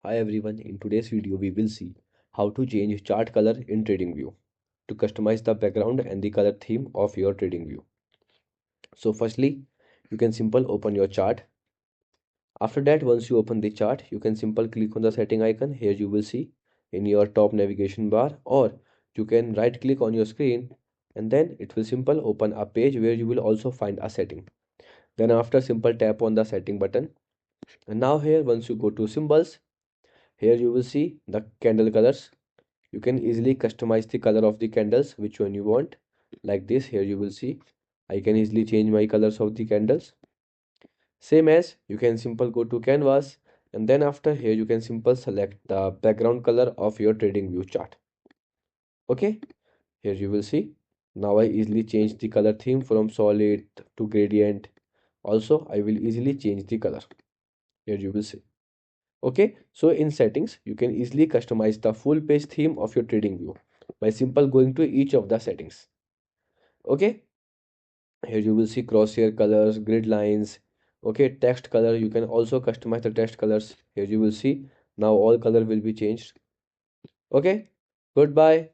Hi everyone, in today's video we will see how to change chart color in TradingView to customize the background and the color theme of your TradingView. So firstly, you can simple open your chart. After that, once you open the chart, you can simple click on the setting icon. Here you will see in your top navigation bar, or you can right click on your screen and then it will simple open a page where you will also find a setting. Then after simple tap on the setting button. And now here once you go to symbols, here you will see the candle colors. You can easily customize the color of the candles, which one you want. Like this, here you will see I can easily change my colors of the candles. Same as you can simple go to canvas, and then after here you can simple select the background color of your trading view chart. Okay, here you will see now I easily change the color theme from solid to gradient. Also I will easily change the color. Here you will see. Okay, so in settings, you can easily customize the full page theme of your trading view by simple going to each of the settings. Okay, here you will see crosshair colors, grid lines. Okay, text color, you can also customize the text colors. Here you will see now all color will be changed. Okay, goodbye.